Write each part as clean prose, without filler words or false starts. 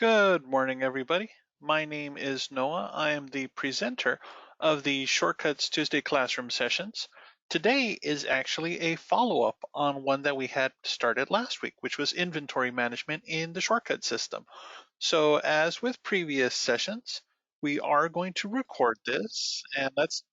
Good morning, everybody. My name is Noah. I am the presenter of the Shortcuts Tuesday classroom sessions. Today is actually a follow-up on one that we had started last week, which was inventory management in the shortcut system. So as with previous sessions, we are going to record this, and let's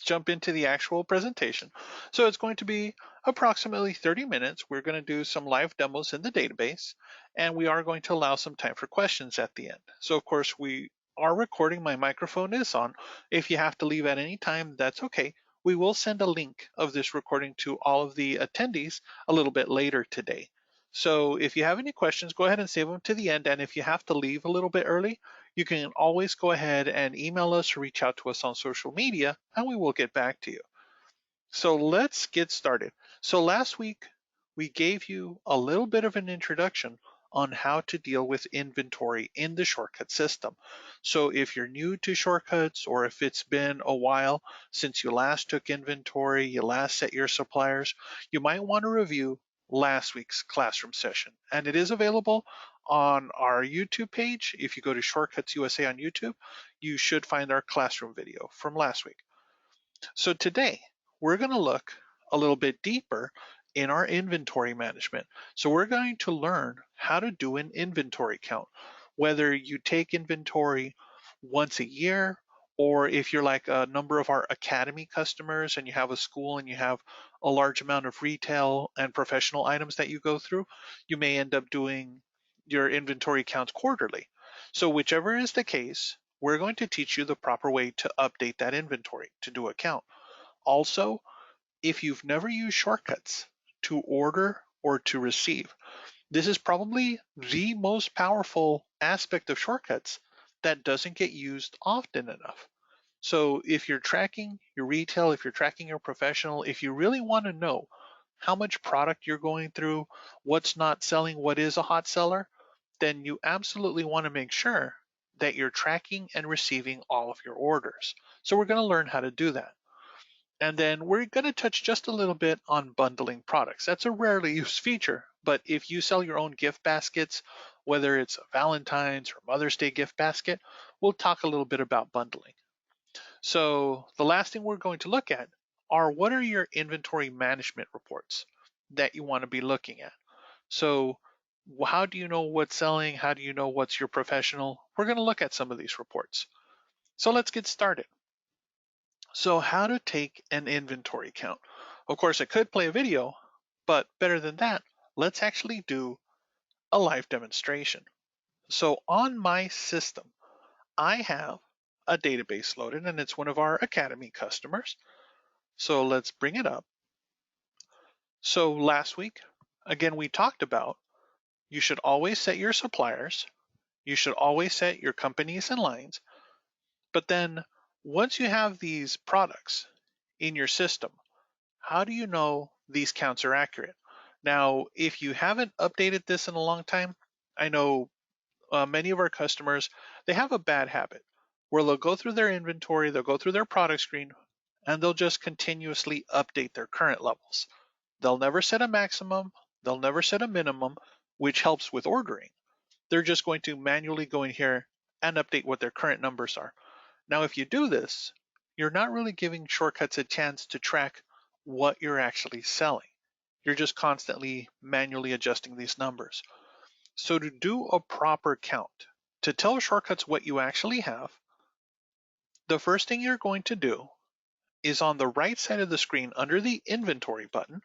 jump into the actual presentation. So it's going to be approximately 30 minutes. We're going to do some live demos in the database, and we are going to allow some time for questions at the end. So of course we are recording. My microphone is on. If you have to leave at any time, that's okay. We will send a link of this recording to all of the attendees a little bit later today. So if you have any questions, go ahead and save them to the end. And if you have to leave a little bit early, you can always go ahead and email us or reach out to us on social media, and we will get back to you. So let's get started. So last week, we gave you a little bit of an introduction on how to deal with inventory in the shortcut system. So if you're new to shortcuts, or if it's been a while since you last took inventory, you last set your suppliers, you might want to review last week's classroom session. And it is available on our YouTube page. If you go to Shortcuts USA on YouTube, you should find our classroom video from last week. So today, we're going to look a little bit deeper in our inventory management. So we're going to learn how to do an inventory count, whether you take inventory once a year, or if you're like a number of our academy customers and you have a school and you have a large amount of retail and professional items that you go through, you may end up doing your inventory counts quarterly. So whichever is the case, we're going to teach you the proper way to update that inventory to do a count. Also, if you've never used shortcuts to order or to receive, this is probably the most powerful aspect of shortcuts that doesn't get used often enough. So if you're tracking your retail, if you're tracking your professional, if you really want to know how much product you're going through, what's not selling, what is a hot seller, then you absolutely want to make sure that you're tracking and receiving all of your orders. So we're going to learn how to do that. And then we're going to touch just a little bit on bundling products. That's a rarely used feature, but if you sell your own gift baskets, whether it's a Valentine's or Mother's Day gift basket, we'll talk a little bit about bundling. So the last thing we're going to look at are what are your inventory management reports that you want to be looking at. So how do you know what's selling? How do you know what's your professional? We're going to look at some of these reports. So let's get started. So how to take an inventory count. Of course, I could play a video, but better than that, let's actually do a live demonstration. So on my system, I have a database loaded, and it's one of our Academy customers. So let's bring it up. So last week, again, we talked about you should always set your suppliers. You should always set your companies and lines. But then once you have these products in your system, how do you know these counts are accurate? Now, if you haven't updated this in a long time, I know many of our customers, they have a bad habit where they'll go through their inventory, they'll go through their product screen, and they'll just continuously update their current levels. They'll never set a maximum, they'll never set a minimum, which helps with ordering. They're just going to manually go in here and update what their current numbers are. Now, if you do this, you're not really giving shortcuts a chance to track what you're actually selling. You're just constantly manually adjusting these numbers. So to do a proper count, to tell shortcuts what you actually have, the first thing you're going to do is on the right side of the screen under the inventory button,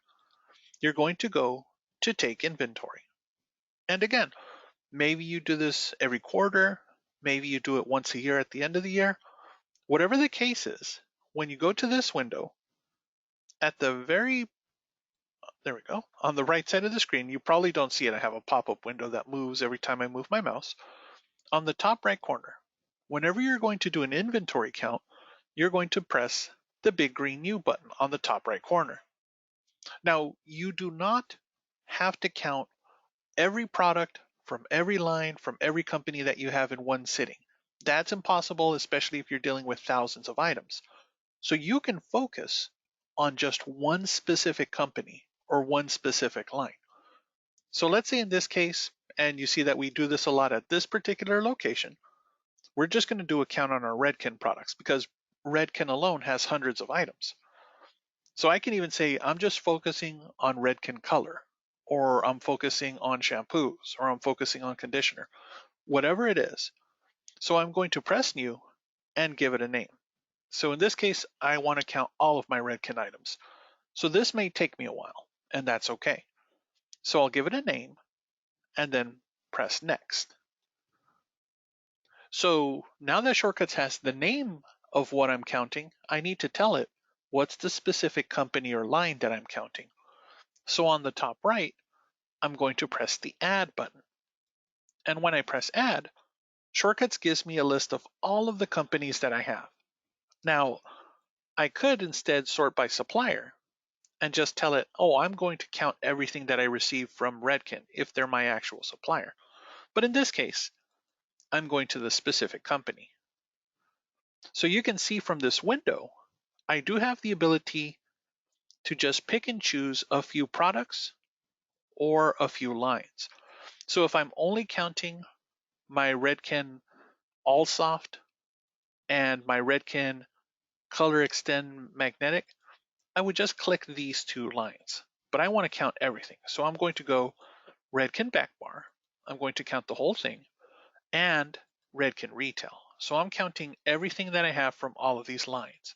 you're going to go to take inventory. And again, maybe you do this every quarter, maybe you do it once a year at the end of the year. Whatever the case is, when you go to this window, at the there we go, on the right side of the screen, you probably don't see it. I have a pop-up window that moves every time I move my mouse. On the top right corner, whenever you're going to do an inventory count, you're going to press the big green U button on the top right corner. Now, you do not have to count every product from every line, from every company that you have in one sitting. That's impossible, especially if you're dealing with thousands of items. So you can focus on just one specific company or one specific line. So let's say in this case, and you see that we do this a lot at this particular location, we're just going to do a count on our Redken products because Redken alone has hundreds of items. So I can even say I'm just focusing on Redken color, or I'm focusing on shampoos, or I'm focusing on conditioner, whatever it is. So I'm going to press new and give it a name. So in this case, I want to count all of my Redken items. So this may take me a while, and that's okay. So I'll give it a name and then press next. So now that Shortcuts has the name of what I'm counting, I need to tell it what's the specific company or line that I'm counting. So on the top right, I'm going to press the Add button. And when I press Add, Shortcuts gives me a list of all of the companies that I have. Now, I could instead sort by supplier and just tell it, oh, I'm going to count everything that I receive from Redken if they're my actual supplier. But in this case, I'm going to the specific company. So you can see from this window, I do have the ability to just pick and choose a few products or a few lines. So if I'm only counting my Redken All Soft and my Redken Color Extend Magnetic, I would just click these two lines. But I want to count everything. So I'm going to go Redken Back Bar. I'm going to count the whole thing and Redken Retail. So I'm counting everything that I have from all of these lines.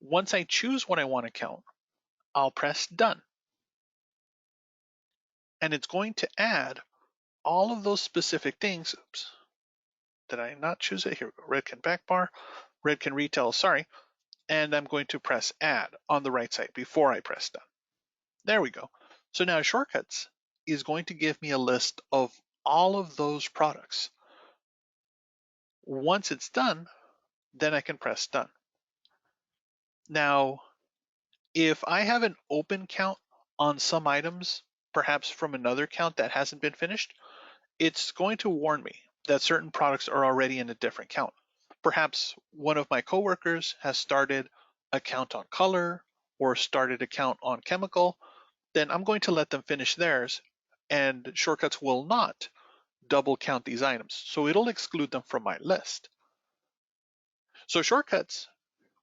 Once I choose what I want to count, I'll press Done. And it's going to add all of those specific things. Oops, did I not choose it? Here we go. Redken Back Bar, Redken Retail, sorry. And I'm going to press Add on the right side before I press Done. There we go. So now Shortcuts is going to give me a list of all of those products. Once it's done, then I can press Done. Now, if I have an open count on some items, perhaps from another count that hasn't been finished, it's going to warn me that certain products are already in a different count. Perhaps one of my coworkers has started a count on color or started a count on chemical, then I'm going to let them finish theirs, and Shortcuts will not double count these items. So it'll exclude them from my list. So Shortcuts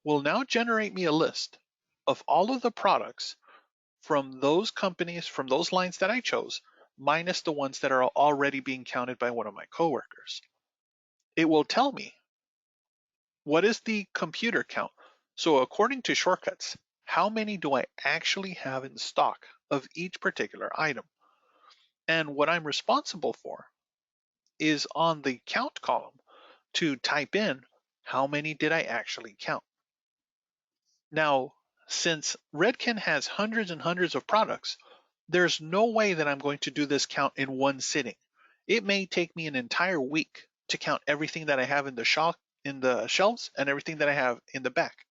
will now generate me a list of all of the products from those companies, from those lines that I chose, minus the ones that are already being counted by one of my coworkers. It will tell me what is the computer count. So according to Shortcuts, how many do I actually have in stock of each particular item? And what I'm responsible for is on the count column to type in how many did I actually count. Now, since Redken has hundreds and hundreds of products, there's no way that I'm going to do this count in one sitting. It may take me an entire week to count everything that I have in the shelves and everything that I have in the back.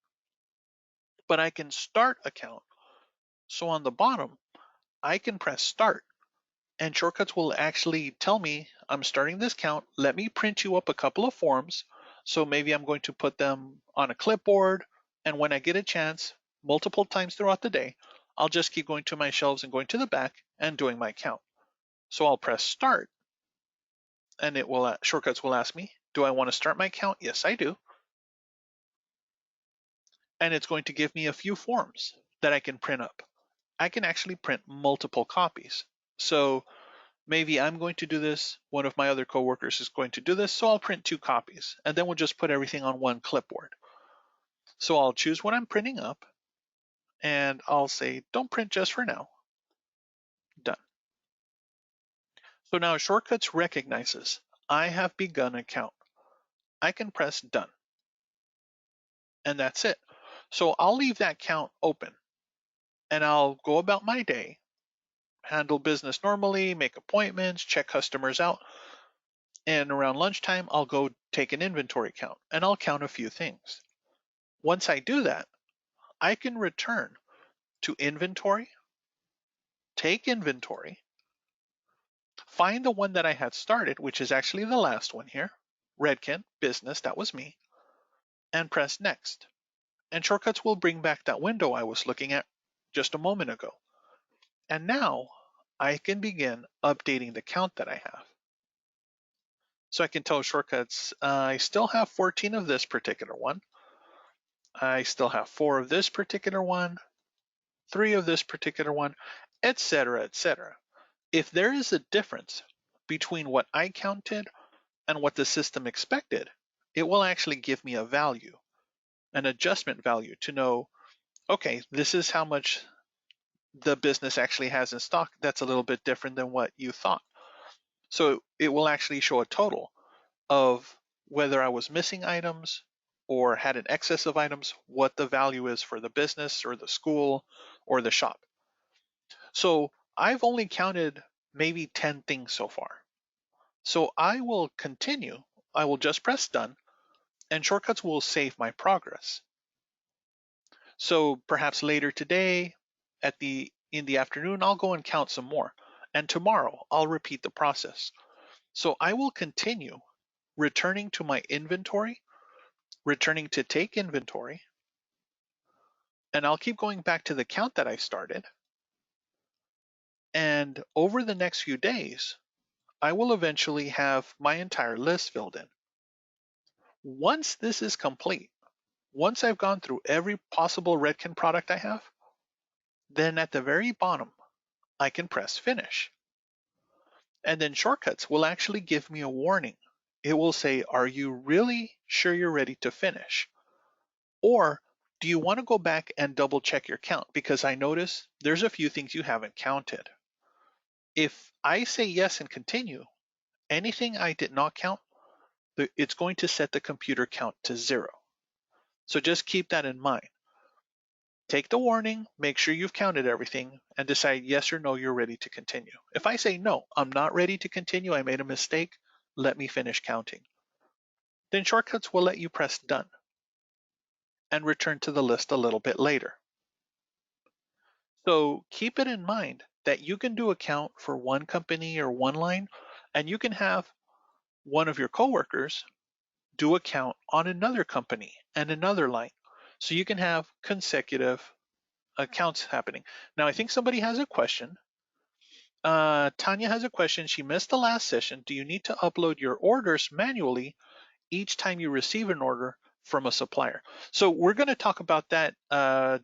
But I can start a count. So on the bottom, I can press start and Shortcuts will actually tell me I'm starting this count. Let me print you up a couple of forms. So maybe I'm going to put them on a clipboard, and when I get a chance, multiple times throughout the day, I'll just keep going to my shelves and going to the back and doing my count. So I'll press start, and it will Shortcuts will ask me, do I want to start my count? Yes, I do. And it's going to give me a few forms that I can print up. I can actually print multiple copies. So maybe I'm going to do this, one of my other coworkers is going to do this, so I'll print two copies, and then we'll just put everything on one clipboard. So I'll choose what I'm printing up, and I'll say, don't print just for now. Done. So now Shortcuts recognizes I have begun a count. I can press done, and that's it. So I'll leave that count open, and I'll go about my day, handle business normally, make appointments, check customers out, and around lunchtime, I'll go take an inventory count, and I'll count a few things. Once I do that, I can return to inventory, take inventory, find the one that I had started, which is actually the last one here, Redken, business, that was me, and press next. And Shortcuts will bring back that window I was looking at just a moment ago. And now I can begin updating the count that I have. So I can tell shortcuts, I still have 14 of this particular one. I still have 4 of this particular one, 3 of this particular one, etc., etc. If there is a difference between what I counted and what the system expected, it will actually give me a value, an adjustment value to know, okay, this is how much the business actually has in stock. That's a little bit different than what you thought. So it will actually show a total of whether I was missing items or had an excess of items, what the value is for the business or the school or the shop. So I've only counted maybe 10 things so far. So I will continue. I will just press done and shortcuts will save my progress. So perhaps later today in the afternoon, I'll go and count some more. And tomorrow I'll repeat the process. So I will continue returning to my inventory, returning to take inventory, and I'll keep going back to the count that I started. And over the next few days, I will eventually have my entire list filled in. Once this is complete, once I've gone through every possible Redken product I have, then at the very bottom, I can press finish. And then shortcuts will actually give me a warning. It will say, are you really sure you're ready to finish? Or do you want to go back and double check your count? Because I notice there's a few things you haven't counted. If I say yes and continue, anything I did not count, it's going to set the computer count to 0. So just keep that in mind. Take the warning, make sure you've counted everything, and decide yes or no you're ready to continue. If I say no, I'm not ready to continue, I made a mistake, let me finish counting. Then shortcuts will let you press done and return to the list a little bit later. So keep it in mind that you can do a count for one company or one line, and you can have one of your coworkers do a count on another company and another line. So you can have consecutive accounts happening. Now, I think somebody has a question. Tanya has a question. She missed the last session. Do you need to upload your orders manually each time you receive an order from a supplier? So we're going to talk about that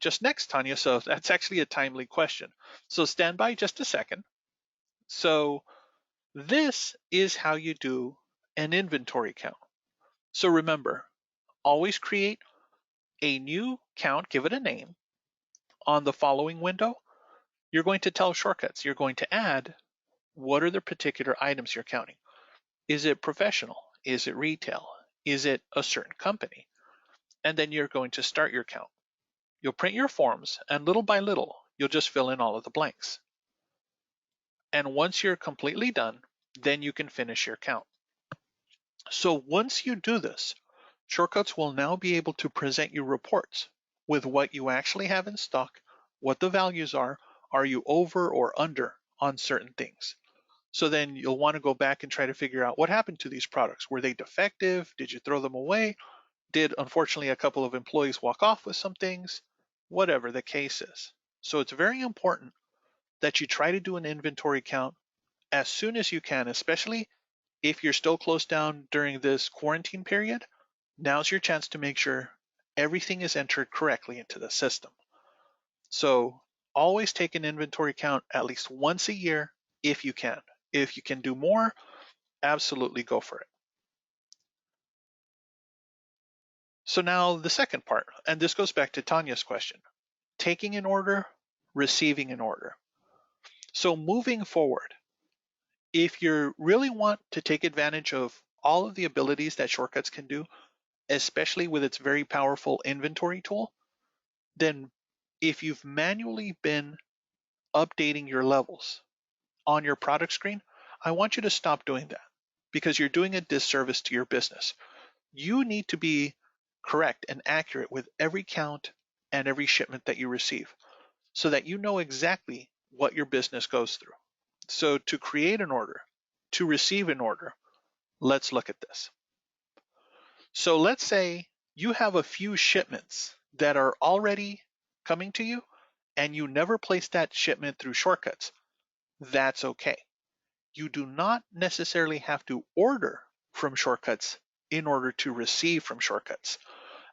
just next, Tanya. So that's actually a timely question. So stand by just a second. So this is how you do an inventory count. So remember, always create a new count, give it a name. On the following window, you're going to tell shortcuts. You're going to add what are the particular items you're counting. Is it professional? Is it retail? Is it a certain company? And then you're going to start your count. You'll print your forms, and little by little, you'll just fill in all of the blanks. And once you're completely done, then you can finish your count. So once you do this, shortcuts will now be able to present you reports with what you actually have in stock, what the values are you over or under on certain things? So then you'll want to go back and try to figure out what happened to these products. Were they defective? Did you throw them away? Did, unfortunately, a couple of employees walk off with some things? Whatever the case is. So it's very important that you try to do an inventory count as soon as you can, especially if you're still closed down during this quarantine period. Now's your chance to make sure everything is entered correctly into the system. So always take an inventory count at least once a year if you can. If you can do more, absolutely go for it. So now the second part, and this goes back to Tanya's question, taking an order, receiving an order. So moving forward, if you really want to take advantage of all of the abilities that shortcuts can do, especially with its very powerful inventory tool, then if you've manually been updating your levels on your product screen, I want you to stop doing that because you're doing a disservice to your business. You need to be correct and accurate with every count and every shipment that you receive so that you know exactly what your business goes through. So to create an order, to receive an order, let's look at this. So let's say you have a few shipments that are already coming to you and you never place that shipment through shortcuts. that's okay. You do not necessarily have to order from Shortcuts in order to receive from Shortcuts.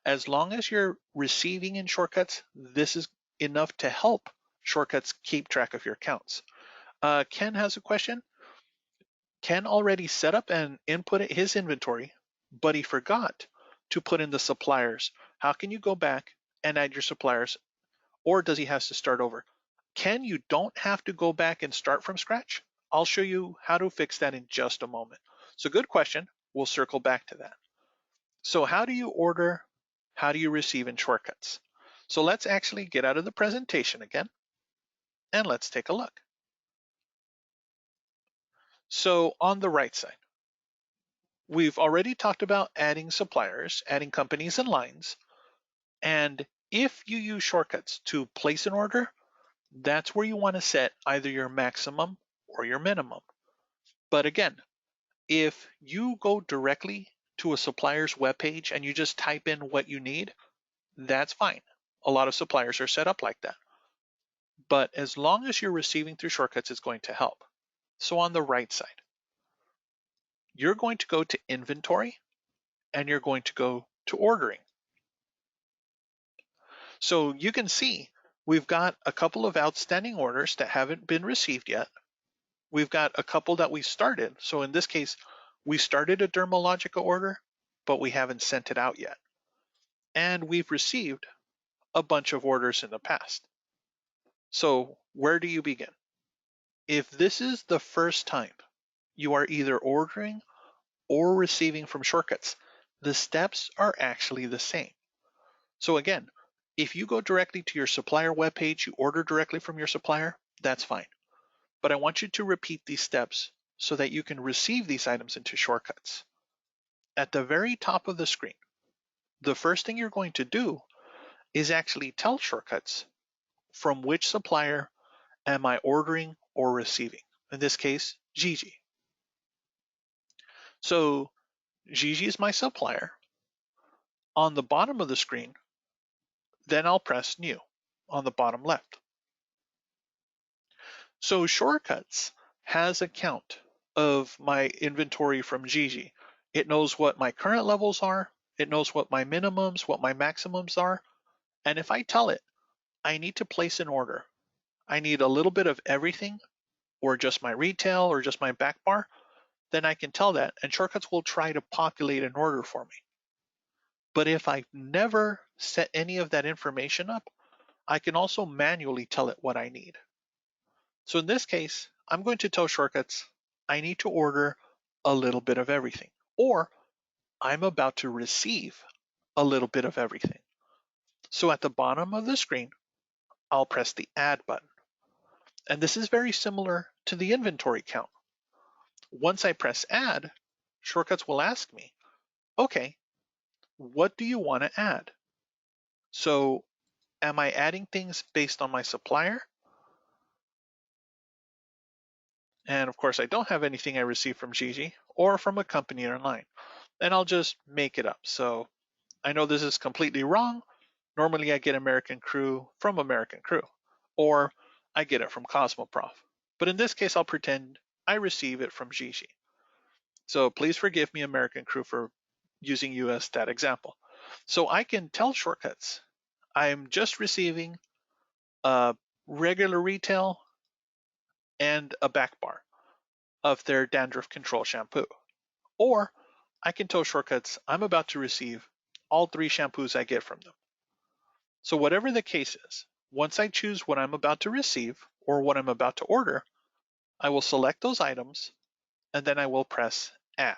As long as you're receiving in Shortcuts, this is enough to help Shortcuts keep track of your accounts. Ken has a question. Ken already set up and input his inventory, but he forgot to put in the suppliers. How can you go back and add your suppliers, or does he have to start over? Ken, you don't have to go back and start from scratch. I'll show you how to fix that in just a moment. So good question. We'll circle back to that. So how do you order? How do you receive in Shortcuts? So let's actually get out of the presentation again, and let's take a look. So on the right side, we've already talked about adding suppliers, adding companies and lines. And if you use Shortcuts to place an order, that's where you want to set either your maximum or your minimum. But again, if you go directly to a supplier's webpage and you just type in what you need, that's fine. A lot of suppliers are set up like that. But as long as you're receiving through Shortcuts, it's going to help. So on the right side, you're going to go to inventory and you're going to go to ordering. So you can see we've got a couple of outstanding orders that haven't been received yet. We've got a couple that we started. So in this case, we started a Dermalogica order, but we haven't sent it out yet. And we've received a bunch of orders in the past. So where do you begin? If this is the first time you are either ordering or receiving from Shortcuts, the steps are actually the same. So again, if you go directly to your supplier webpage, you order directly from your supplier, that's fine. But I want you to repeat these steps so that you can receive these items into Shortcuts. At the very top of the screen, the first thing you're going to do is actually tell Shortcuts from which supplier am I ordering or receiving. In this case, Gigi. So Gigi is my supplier. On the bottom of the screen, then I'll press New on the bottom left. So Shortcuts has a count of my inventory from Gigi. It knows what my current levels are. It knows what my minimums, what my maximums are. And if I tell it I need to place an order, I need a little bit of everything, or just my retail, or just my back bar, then I can tell that, and Shortcuts will try to populate an order for me. But if I've never set any of that information up, I can also manually tell it what I need. So in this case, I'm going to tell Shortcuts I need to order a little bit of everything, or I'm about to receive a little bit of everything. So at the bottom of the screen, I'll press the Add button. And this is very similar to the inventory count. Once I press Add, Shortcuts will ask me, okay, what do you want to add? So am I adding things based on my supplier? And of course, I don't have anything I received from Gigi or from a company online. And I'll just make it up. So I know this is completely wrong. Normally I get American Crew from American Crew, or I get it from Cosmoprof. But in this case, I'll pretend I receive it from Gigi. So please forgive me, American Crew, for using you as that example. So I can tell Shortcuts, I'm just receiving a regular retail and a back bar of their dandruff control shampoo. Or I can tell Shortcuts, I'm about to receive all 3 shampoos I get from them. So whatever the case is, once I choose what I'm about to receive or what I'm about to order, I will select those items and then I will press Add.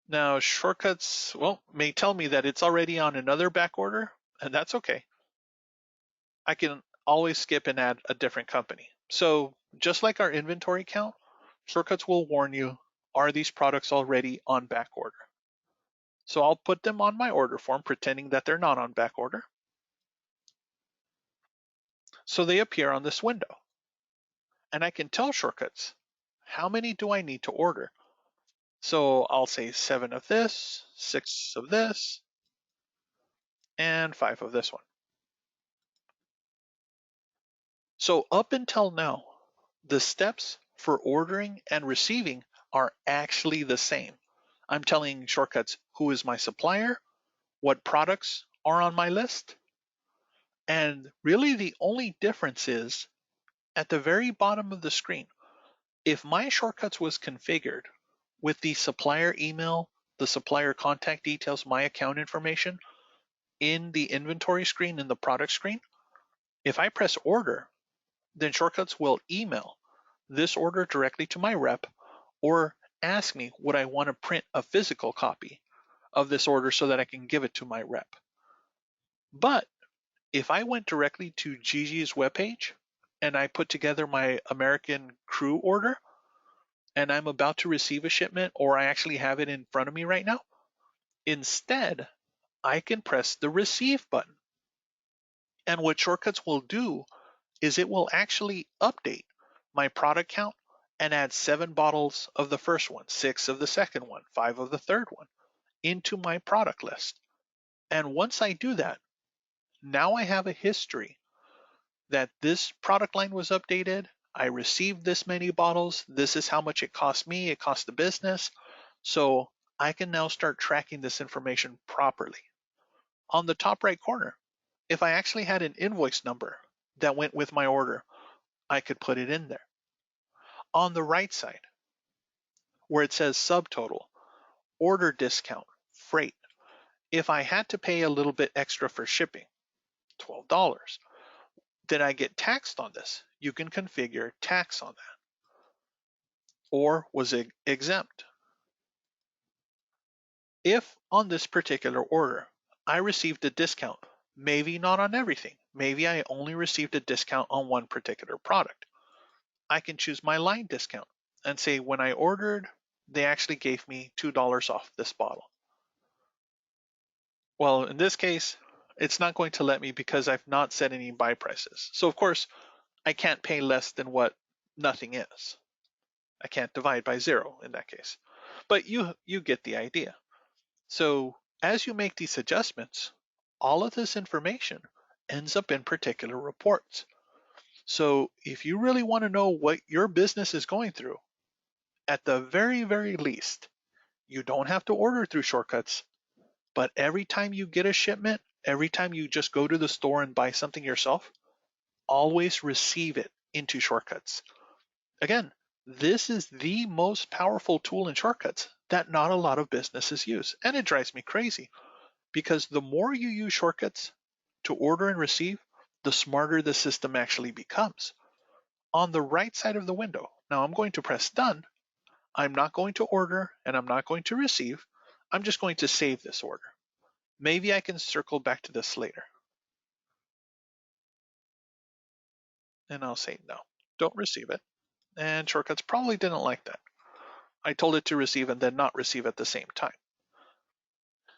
Now Shortcuts, well, may tell me that it's already on another back order, and that's okay. I can always skip and add a different company. So just like our inventory count, Shortcuts will warn you, are these products already on back order? So I'll put them on my order form, pretending that they're not on back order. So they appear on this window. And I can tell Shortcuts, how many do I need to order? So I'll say 7 of this, 6 of this, and 5 of this one. So up until now, the steps for ordering and receiving are actually the same. I'm telling Shortcuts who is my supplier, what products are on my list, and really the only difference is at the very bottom of the screen. If my Shortcuts was configured with the supplier email, the supplier contact details, my account information in the inventory screen, in the product screen, if I press order, then Shortcuts will email this order directly to my rep or ask me would I want to print a physical copy of this order so that I can give it to my rep. But if I went directly to Gigi's webpage and I put together my American Crew order and I'm about to receive a shipment, or I actually have it in front of me right now, instead I can press the receive button. And what Shortcuts will do is it will actually update my product count and add 7 bottles of the first one, 6 of the second one, 5 of the third one into my product list. And once I do that, now I have a history that this product line was updated. I received this many bottles. This is how much it cost me. It cost the business. So I can now start tracking this information properly. On the top right corner, if I actually had an invoice number that went with my order, I could put it in there. On the right side, where it says subtotal, order discount, freight, if I had to pay a little bit extra for shipping, $12, did I get taxed on this? You can configure tax on that. Or was it exempt? If on this particular order I received a discount, maybe not on everything, maybe I only received a discount on one particular product, I can choose my line discount and say when I ordered, they actually gave me $2 off this bottle. Well, in this case, it's not going to let me because I've not set any buy prices. So of course, I can't pay less than what nothing is. I can't divide by 0 in that case. But you get the idea. So as you make these adjustments, all of this information ends up in particular reports. So if you really want to know what your business is going through, at the very, very least, you don't have to order through Shortcuts, but every time you get a shipment, every time you just go to the store and buy something yourself, always receive it into Shortcuts. Again, this is the most powerful tool in Shortcuts that not a lot of businesses use. And it drives me crazy because the more you use Shortcuts to order and receive, the smarter the system actually becomes. On the right side of the window, now I'm going to press done. I'm not going to order and I'm not going to receive. I'm just going to save this order. Maybe I can circle back to this later. And I'll say no, don't receive it. And Shortcuts probably didn't like that. I told it to receive and then not receive at the same time.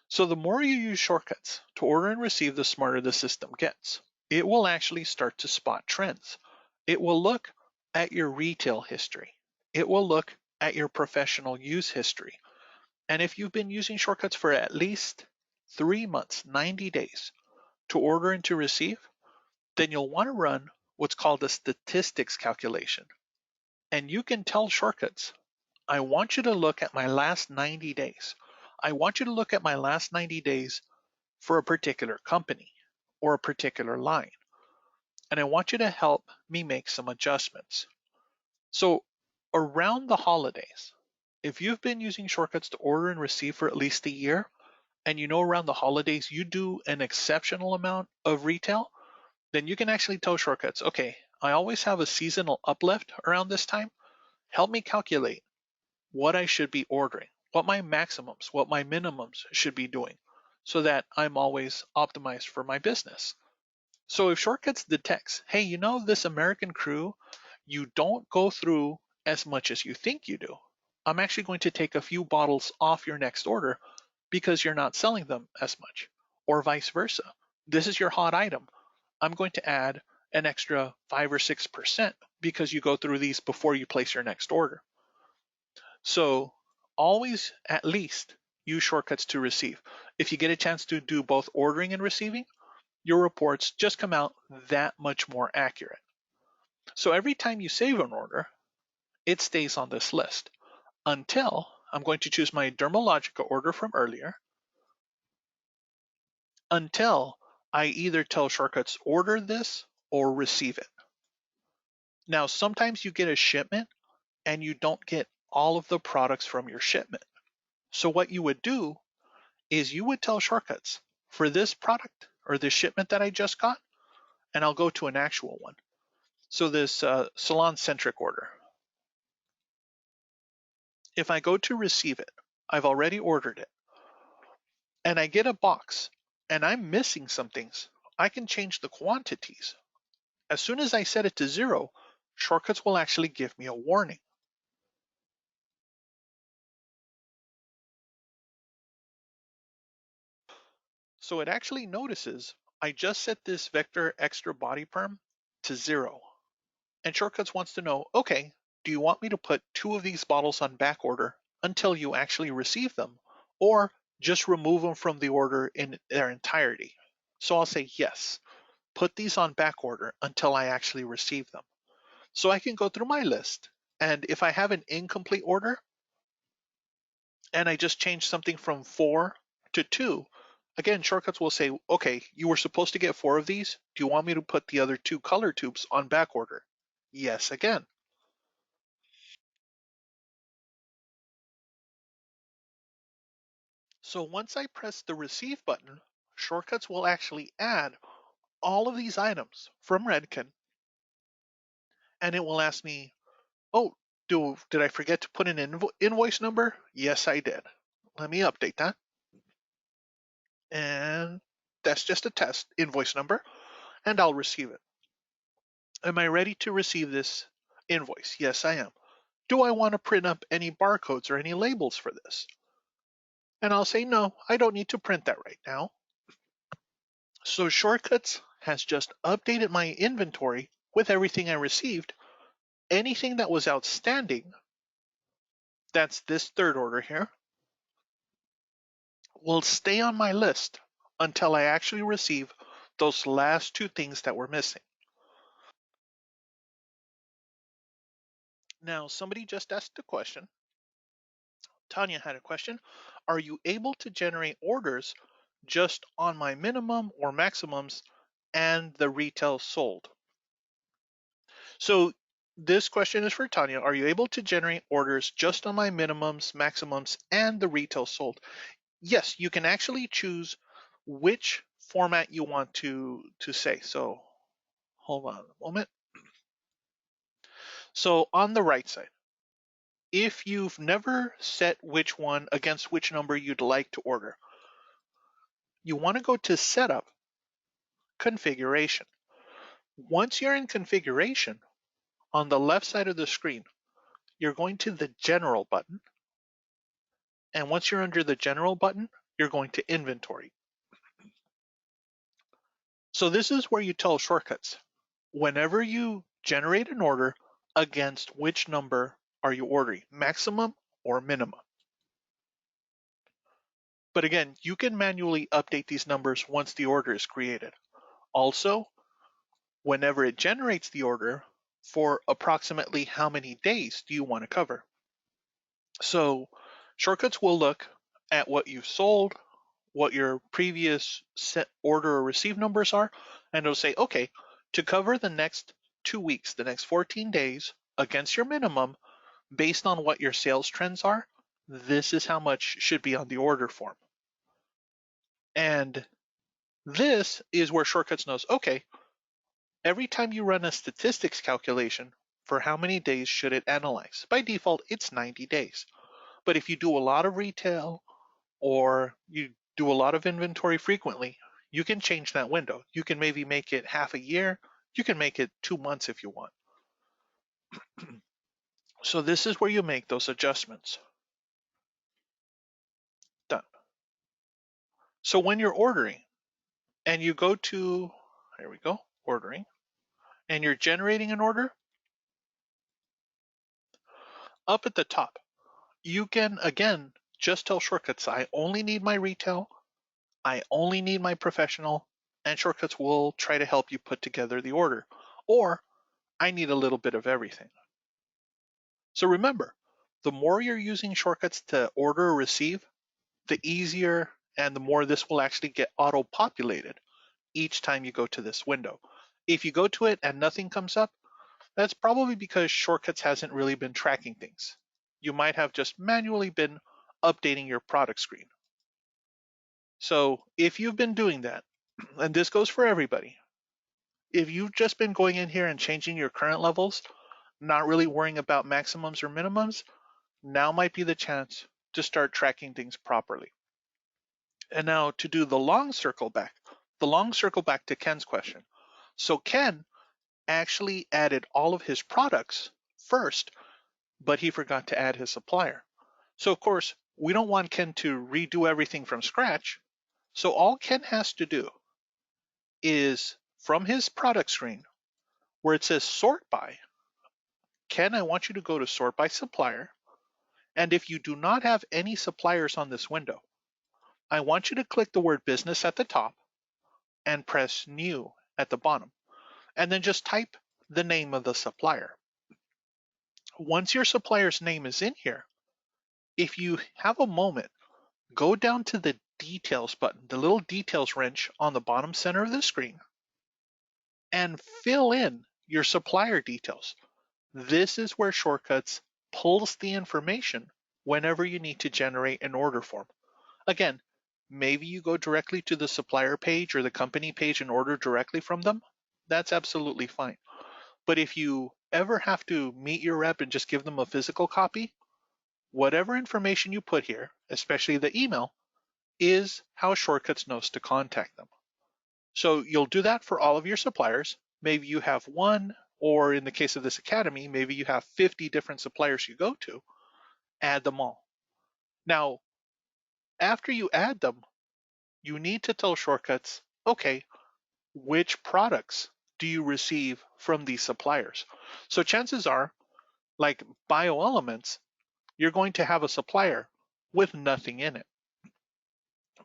So the more you use Shortcuts to order and receive, the smarter the system gets. It will actually start to spot trends. It will look at your retail history. It will look at your professional use history. And if you've been using Shortcuts for at least 3 months, 90 days to order and to receive, then you'll want to run what's called a statistics calculation. And you can tell Shortcuts, I want you to look at my last 90 days. I want you to look at my last 90 days for a particular company or a particular line. And I want you to help me make some adjustments. So around the holidays, if you've been using Shortcuts to order and receive for at least a year, and you know around the holidays you do an exceptional amount of retail, then you can actually tell Shortcuts, okay, I always have a seasonal uplift around this time. Help me calculate what I should be ordering, what my maximums, what my minimums should be doing so that I'm always optimized for my business. So if Shortcuts detects, hey, you know, this American Crew, you don't go through as much as you think you do. I'm actually going to take a few bottles off your next order because you're not selling them as much, or vice versa. This is your hot item. I'm going to add an extra 5 or 6% because you go through these before you place your next order. So always at least use Shortcuts to receive. If you get a chance to do both ordering and receiving, your reports just come out that much more accurate. So every time you save an order, it stays on this list until I'm going to choose my Dermalogica order from earlier, until I either tell Shortcuts order this or receive it. Now, sometimes you get a shipment and you don't get all of the products from your shipment. So what you would do is you would tell Shortcuts for this product or this shipment that I just got, and I'll go to an actual one. So this salon-centric order. If I go to receive it, I've already ordered it, and I get a box, and I'm missing some things. I can change the quantities. As soon as I set it to 0, Shortcuts will actually give me a warning. So it actually notices I just set this vector extra body perm to 0. And Shortcuts wants to know, okay, do you want me to put 2 of these bottles on back order until you actually receive them, or just remove them from the order in their entirety? So I'll say yes, put these on back order until I actually receive them. So I can go through my list, and if I have an incomplete order and I just change something from 4 to 2, again, Shortcuts will say, okay, you were supposed to get 4 of these. Do you want me to put the other 2 color tubes on back order? Yes, again. So once I press the receive button, Shortcuts will actually add all of these items from Redken, and it will ask me, oh, did I forget to put an invoice number? Yes, I did. Let me update that. And that's just a test invoice number, and I'll receive it. Am I ready to receive this invoice? Yes, I am. Do I want to print up any barcodes or any labels for this? And I'll say, no, I don't need to print that right now. So Shortcuts has just updated my inventory with everything I received. Anything that was outstanding, that's this third order here, will stay on my list until I actually receive those last 2 things that were missing. Now, somebody just asked a question. Tanya had a question. Are you able to generate orders just on my minimum or maximums and the retail sold? So this question is for Tanya. Are you able to generate orders just on my minimums, maximums, and the retail sold? Yes, you can actually choose which format you want to say. So hold on a moment. So on the right side, if you've never set which one against which number you'd like to order, you want to go to Setup, Configuration. Once you're in Configuration, on the left side of the screen, you're going to the General button. And once you're under the General button, you're going to Inventory. So this is where you tell Shortcuts. Whenever you generate an order, against which number are you ordering, maximum or minimum? But again, you can manually update these numbers once the order is created. Also, whenever it generates the order, for approximately how many days do you want to cover? So Shortcuts will look at what you've sold, what your previous set order or receive numbers are, and it'll say, okay, to cover the next 2 weeks, the next 14 days against your minimum, based on what your sales trends are, this is how much should be on the order form. And this is where Shortcuts knows, okay, every time you run a statistics calculation, for how many days should it analyze? By default, it's 90 days. But if you do a lot of retail or you do a lot of inventory frequently, you can change that window. You can maybe make it half a year. You can make it 2 months if you want. So this is where you make those adjustments. Done. So when you're ordering and you go to, here we go, ordering, and you're generating an order, up at the top, you can, again, just tell Shortcuts, I only need my retail, I only need my professional, and Shortcuts will try to help you put together the order. Or I need a little bit of everything. So remember, the more you're using shortcuts to order or receive, the easier and the more this will actually get auto-populated each time you go to this window. If you go to it and nothing comes up, that's probably because Shortcuts hasn't really been tracking things. You might have just manually been updating your product screen. So if you've been doing that, and this goes for everybody, if you've just been going in here and changing your current levels, not really worrying about maximums or minimums, now might be the chance to start tracking things properly. And now to do the long circle back to Ken's question. So Ken actually added all of his products first, but he forgot to add his supplier. So of course, we don't want Ken to redo everything from scratch. So all Ken has to do is from his product screen where it says sort by, Ken, I want you to go to sort by supplier. And if you do not have any suppliers on this window, I want you to click the word business at the top and press new at the bottom. And then just type the name of the supplier. Once your supplier's name is in here, if you have a moment, go down to the details button, the little details wrench on the bottom center of the screen, and fill in your supplier details. This is where Shortcuts pulls the information whenever you need to generate an order form. Again, maybe you go directly to the supplier page or the company page and order directly from them. That's absolutely fine. But if you ever have to meet your rep and just give them a physical copy, whatever information you put here, especially the email, is how Shortcuts knows to contact them. So you'll do that for all of your suppliers. Maybe you have one, or in the case of this academy, maybe you have 50 different suppliers you go to. Add them all. Now, after you add them, you need to tell Shortcuts, okay, which products do you receive from these suppliers? So chances are, like bioelements, you're going to have a supplier with nothing in it.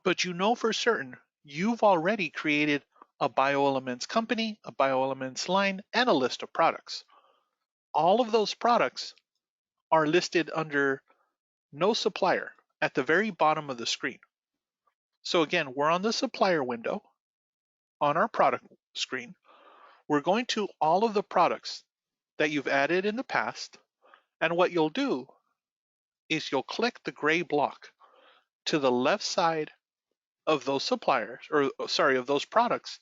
But you know for certain you've already created a bioelements company, a bioelements line, and a list of products. All of those products are listed under no supplier at the very bottom of the screen. So again, we're on the supplier window on our product screen. We're going to all of the products that you've added in the past. And what you'll do is you'll click the gray block to the left side of those suppliers, or sorry, of those products,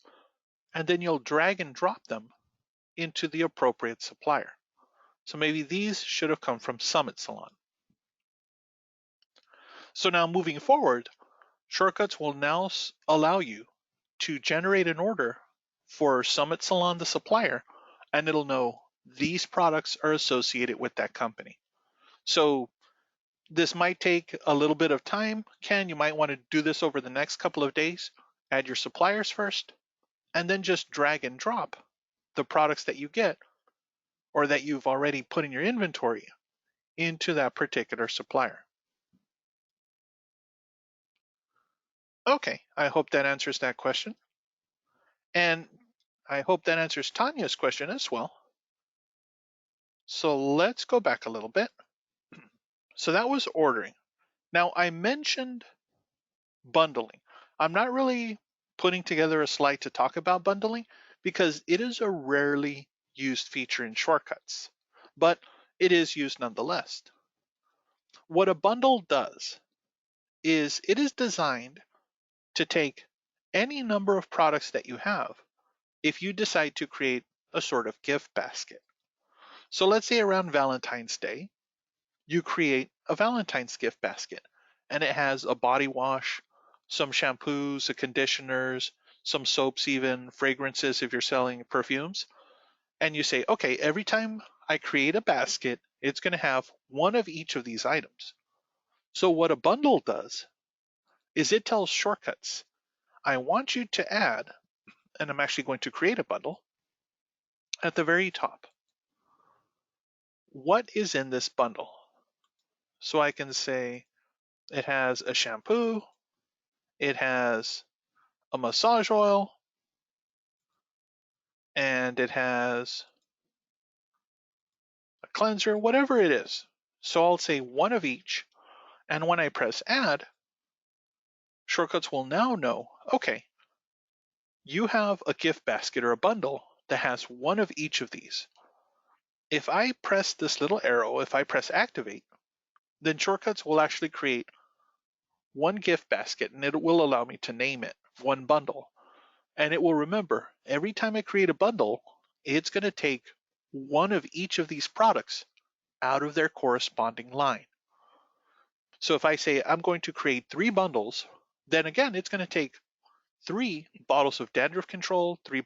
and then you'll drag and drop them into the appropriate supplier. So maybe these should have come from Summit Salon. So now moving forward, Shortcuts will now allow you to generate an order for Summit Salon, the supplier, and it'll know these products are associated with that company. So this might take a little bit of time. Ken, you might want to do this over the next couple of days. Add your suppliers first, and then just drag and drop the products that you get or that you've already put in your inventory into that particular supplier. Okay, I hope that answers that question. And I hope that answers Tanya's question as well. So let's go back a little bit. So that was ordering. Now I mentioned bundling. I'm not really putting together a slide to talk about bundling because it is a rarely used feature in Shortcuts, but it is used nonetheless. What a bundle does is it is designed to take any number of products that you have if you decide to create a sort of gift basket. So let's say around Valentine's Day, you create a Valentine's gift basket and it has a body wash, some shampoos, some conditioners, some soaps, even fragrances if you're selling perfumes. And you say, okay, every time I create a basket, it's going to have one of each of these items. So what a bundle does is it tells Shortcuts, I want you to add, and I'm actually going to create a bundle at the very top. What is in this bundle? So I can say it has a shampoo, it has a massage oil, and it has cleanser, whatever it is. So I'll say one of each, and when I press add, Shortcuts will now know, okay, you have a gift basket or a bundle that has one of each of these. If I press this little arrow, if I press activate, then Shortcuts will actually create one gift basket, and it will allow me to name it one bundle. And it will remember every time I create a bundle, it's going to take one of each of these products out of their corresponding line. So if I say I'm going to create 3 bundles, then again, it's going to take 3 bottles of dandruff control, 3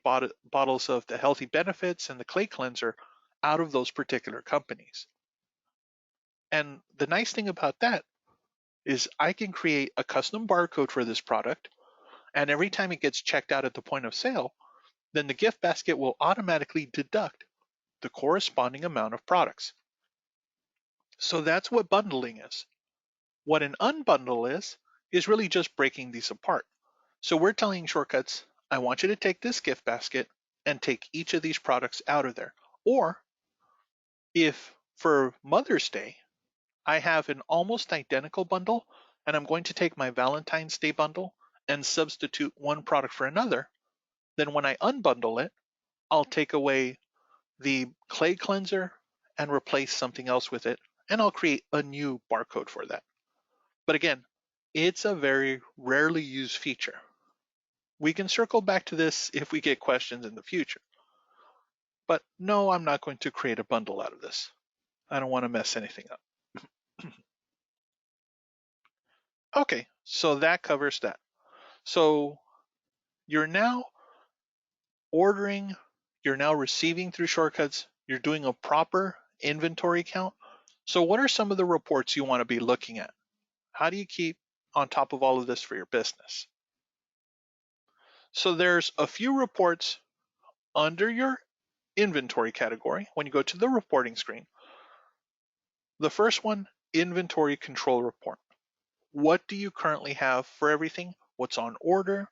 bottles of the healthy benefits and the clay cleanser out of those particular companies. And the nice thing about that is I can create a custom barcode for this product, and every time it gets checked out at the point of sale, then the gift basket will automatically deduct the corresponding amount of products. So that's what bundling is. What an unbundle is really just breaking these apart. So we're telling Shortcuts, I want you to take this gift basket and take each of these products out of there. Or if for Mother's Day, I have an almost identical bundle and I'm going to take my Valentine's Day bundle and substitute one product for another, then when I unbundle it, I'll take away the clay cleanser and replace something else with it, and I'll create a new barcode for that. But again, it's a very rarely used feature. We can circle back to this if we get questions in the future. But no, I'm not going to create a bundle out of this. I don't want to mess anything up. Okay, so that covers that. So you're now ordering, you're now receiving through Shortcuts, you're doing a proper inventory count. So what are some of the reports you want to be looking at? How do you keep on top of all of this for your business? So there's a few reports under your inventory category when you go to the reporting screen. The first one, inventory control report. What do you currently have for everything? What's on order?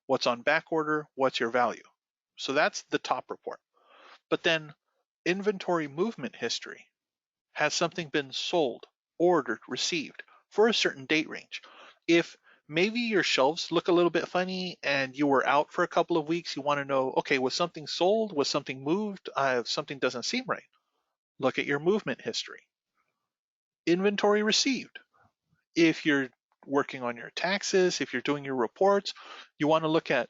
What's on back order? What's your value? So that's the top report. But then inventory movement history. Has something been sold, ordered, received for a certain date range? If maybe your shelves look a little bit funny and you were out for a couple of weeks, you want to know, okay, was something sold? Was something moved? Something doesn't seem right. Look at your movement history. Inventory received. If you're working on your taxes, if you're doing your reports, you want to look at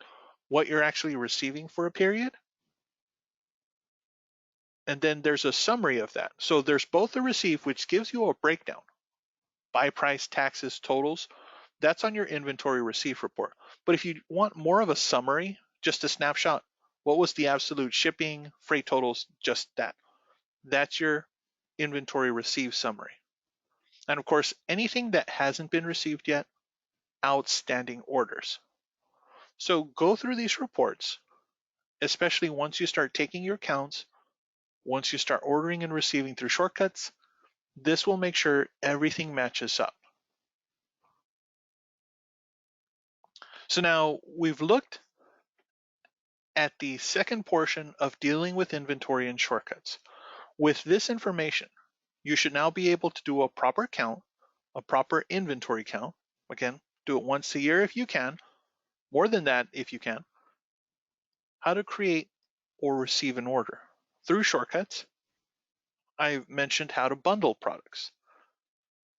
what you're actually receiving for a period. And then there's a summary of that. So there's both the receive, which gives you a breakdown, buy price, taxes, totals. That's on your inventory receive report. But if you want more of a summary, just a snapshot, what was the absolute shipping, freight totals, just that. That's your inventory receive summary. And of course, anything that hasn't been received yet, outstanding orders. So go through these reports, especially once you start taking your counts, once you start ordering and receiving through Shortcuts. This will make sure everything matches up. So now we've looked at the second portion of dealing with inventory and Shortcuts. With this information, you should now be able to do a proper count, a proper inventory count. Again, do it once a year if you can, more than that if you can. How to create or receive an order. Through Shortcuts, I mentioned how to bundle products.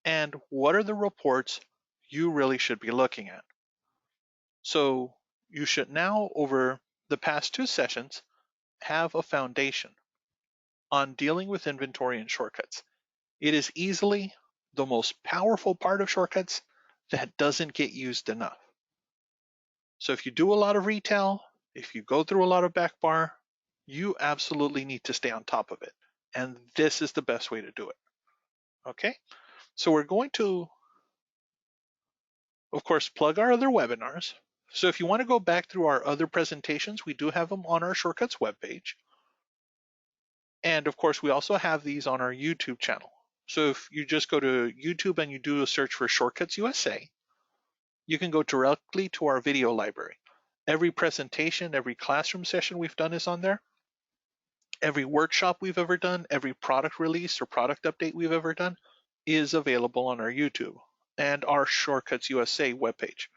And what are the reports you really should be looking at? So you should now, over the past 2 sessions, have a foundation on dealing with inventory and Shortcuts. It is easily the most powerful part of Shortcuts that doesn't get used enough. So if you do a lot of retail, if you go through a lot of back bar, you absolutely need to stay on top of it. And this is the best way to do it. Okay, so we're going to, of course, plug our other webinars. So if you want to go back through our other presentations, we do have them on our Shortcuts webpage. And of course, we also have these on our YouTube channel. So if you just go to YouTube and you do a search for Shortcuts USA, you can go directly to our video library. Every presentation, every classroom session we've done is on there. Every workshop we've ever done, every product release or product update we've ever done is available on our YouTube and our Shortcuts USA webpage.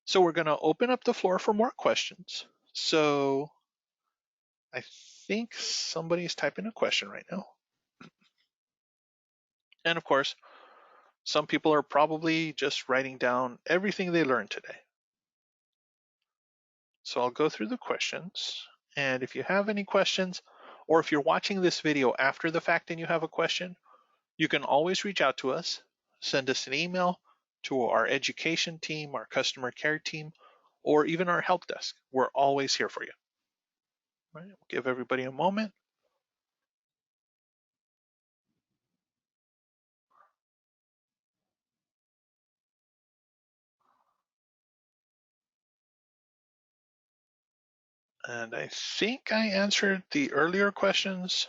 So we're going to open up the floor for more questions. So I think somebody's typing a question right now. And of course, some people are probably just writing down everything they learned today. So I'll go through the questions. And if you have any questions, or if you're watching this video after the fact and you have a question, you can always reach out to us, send us an email to our education team, our customer care team, or even our help desk. We're always here for you. All right, we'll give everybody a moment. And I think I answered the earlier questions.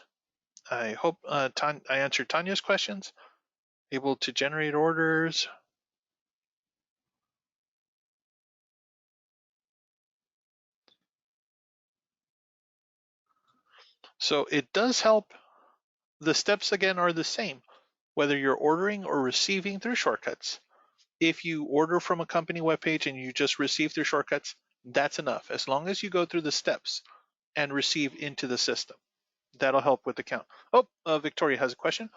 I hope I answered Tanya's questions. Able to generate orders. So it does help. The steps again are the same, whether you're ordering or receiving through Shortcuts. If you order from a company webpage and you just receive through Shortcuts, that's enough. As long as you go through the steps and receive into the system, that'll help with the count. Oh, Victoria has a question.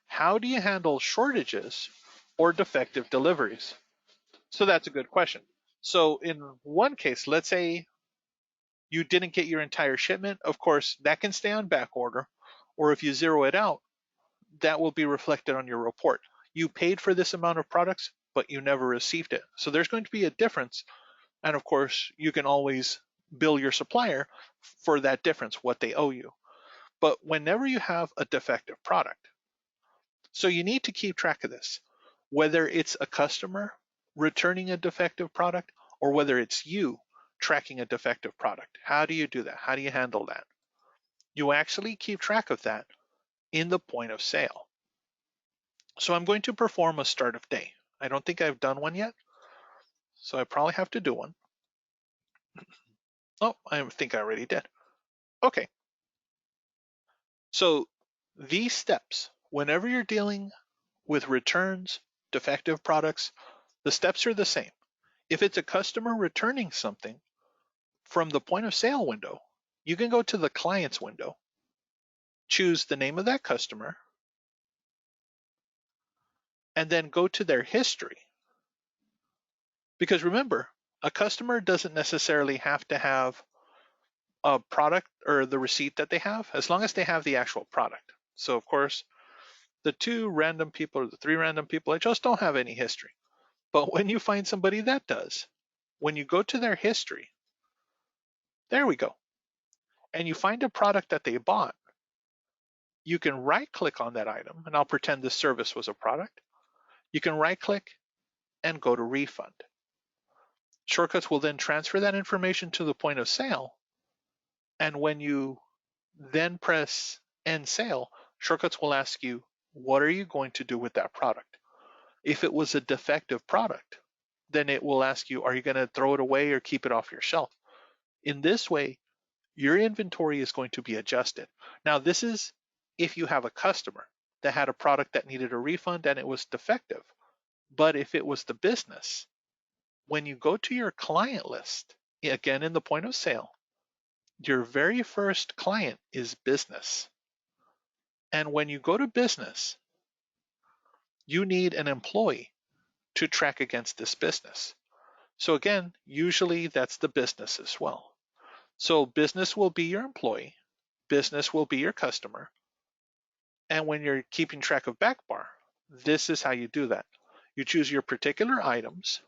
How do you handle shortages or defective deliveries? So that's a good question. So in one case, let's say you didn't get your entire shipment. Of course, that can stay on back order, or if you zero it out, that will be reflected on your report. You paid for this amount of products, but you never received it. So there's going to be a difference. And of course, you can always bill your supplier for that difference, what they owe you. But whenever you have a defective product, so you need to keep track of this, whether it's a customer returning a defective product or whether it's you tracking a defective product. How do you do that? How do you handle that? You actually keep track of that in the point of sale. So I'm going to perform a start of day. I don't think I've done one yet, so I probably have to do one. Oh, I think I already did. Okay. So these steps, whenever you're dealing with returns, defective products, the steps are the same. If it's a customer returning something from the point of sale window, you can go to the client's window, choose the name of that customer, and then go to their history. Because remember, a customer doesn't necessarily have to have a product or the receipt that they have, as long as they have the actual product. So of course, the 2 random people or the 3 random people, I just don't have any history. But when you find somebody that does, when you go to their history, there we go, and you find a product that they bought, you can right click on that item, and I'll pretend this service was a product. You can right click and go to refund. Shortcuts will then transfer that information to the point of sale. And when you then press end sale, Shortcuts will ask you, what are you going to do with that product? If it was a defective product, then it will ask you, are you going to throw it away or keep it off your shelf? In this way, your inventory is going to be adjusted. Now, this is if you have a customer that had a product that needed a refund and it was defective. But if it was the business, when you go to your client list, again in the point of sale, your very first client is business. And when you go to business, you need an employee to track against this business. So again, usually that's the business as well. So business will be your employee, business will be your customer. And when you're keeping track of backbar, this is how you do that. You choose your particular items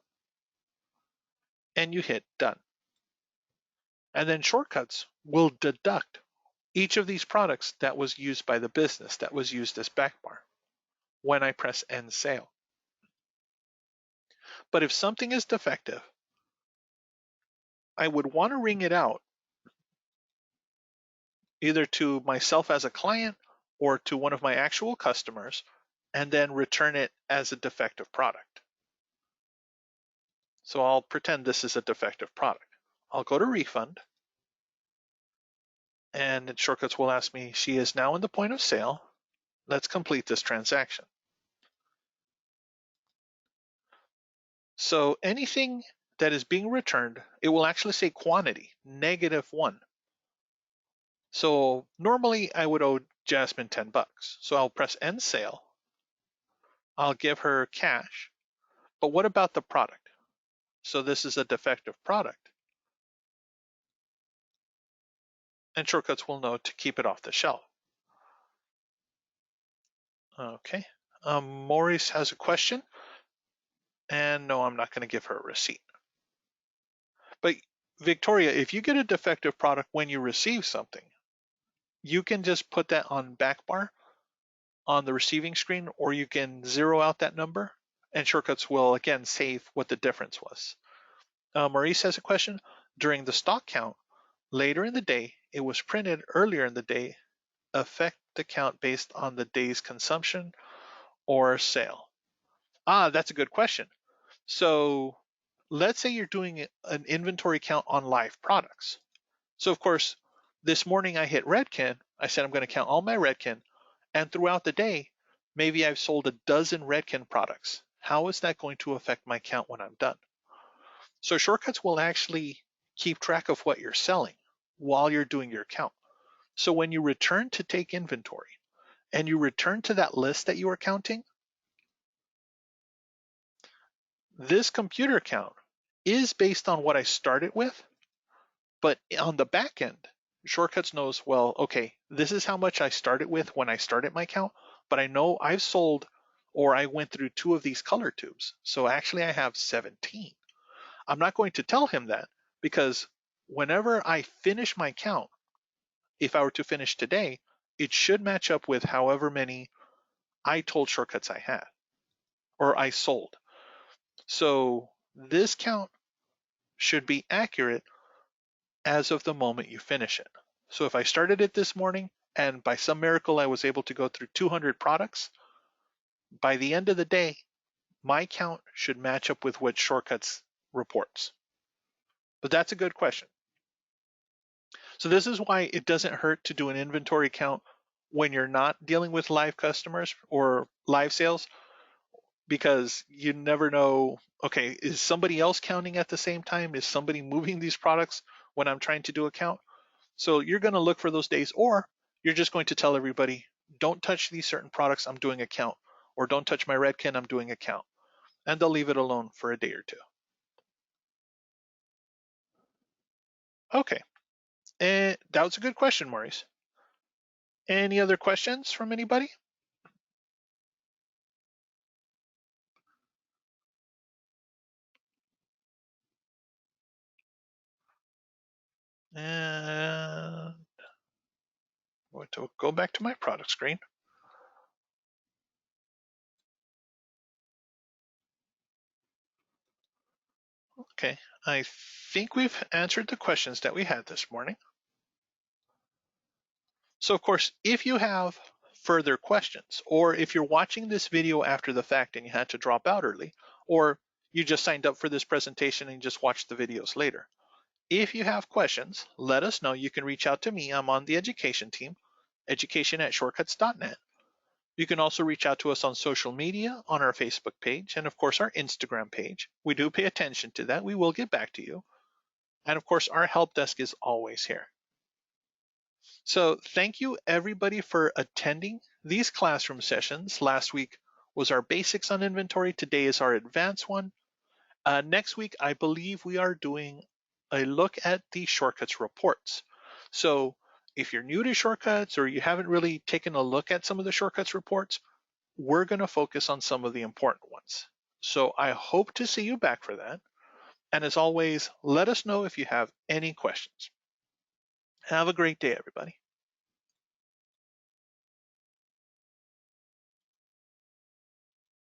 and you hit done. And then Shortcuts will deduct each of these products that was used by the business, that was used as backbar when I press end sale. But if something is defective, I would want to ring it out either to myself as a client or to one of my actual customers and then return it as a defective product. So I'll pretend this is a defective product. I'll go to refund. And Shortcuts will ask me, she is now in the point of sale. Let's complete this transaction. So anything that is being returned, it will actually say quantity, -1. So normally I would owe Jasmine 10 bucks. So I'll press end sale. I'll give her cash. But what about the product? So this is a defective product. And Shortcuts will know to keep it off the shelf. Okay. Maurice has a question. And no, I'm not going to give her a receipt. But Victoria, if you get a defective product when you receive something, you can just put that on back bar on the receiving screen, or you can zero out that number, and Shortcuts will again save what the difference was. Maurice has a question. During the stock count, later in the day, it was printed earlier in the day. Affect the count based on the day's consumption or sale? That's a good question. So let's say you're doing an inventory count on live products. So of course, this morning I hit Redken. I said I'm going to count all my Redken, and throughout the day, maybe I've sold a dozen Redken products. How is that going to affect my count when I'm done? So Shortcuts will actually keep track of what you're selling while you're doing your count. So when you return to take inventory and you return to that list that you were counting, this computer count is based on what I started with, but on the back end, Shortcuts knows, well, okay, this is how much I started with when I started my count, but I know I've sold or I went through 2 of these color tubes. So actually I have 17. I'm not going to tell him that because whenever I finish my count, if I were to finish today, it should match up with however many I told Shortcuts I had or I sold. So this count should be accurate as of the moment you finish it. So if I started it this morning and by some miracle I was able to go through 200 products, by the end of the day, my count should match up with what Shortcuts reports. But that's a good question. So this is why it doesn't hurt to do an inventory count when you're not dealing with live customers or live sales, because you never know, okay, is somebody else counting at the same time? Is somebody moving these products when I'm trying to do a count? So you're going to look for those days, or you're just going to tell everybody, don't touch these certain products, I'm doing a count, or don't touch my Redken, I'm doing a count. And they'll leave it alone for a day or two. Okay, and that was a good question, Maurice. Any other questions from anybody? And I'm going to go back to my product screen. Okay, I think we've answered the questions that we had this morning. So of course, if you have further questions, or if you're watching this video after the fact and you had to drop out early, or you just signed up for this presentation and just watched the videos later, if you have questions, let us know. You can reach out to me. I'm on the education team, education@shortcuts.net. You can also reach out to us on social media, on our Facebook page, and of course our Instagram page. We do pay attention to that. We will get back to you. And of course, our help desk is always here. So thank you everybody for attending these classroom sessions. Last week was our basics on inventory. Today is our advanced one. Next week, I believe we are doing a look at the Shortcuts reports. So if you're new to Shortcuts or you haven't really taken a look at some of the Shortcuts reports, we're going to focus on some of the important ones. So I hope to see you back for that. And as always, let us know if you have any questions. Have a great day, everybody.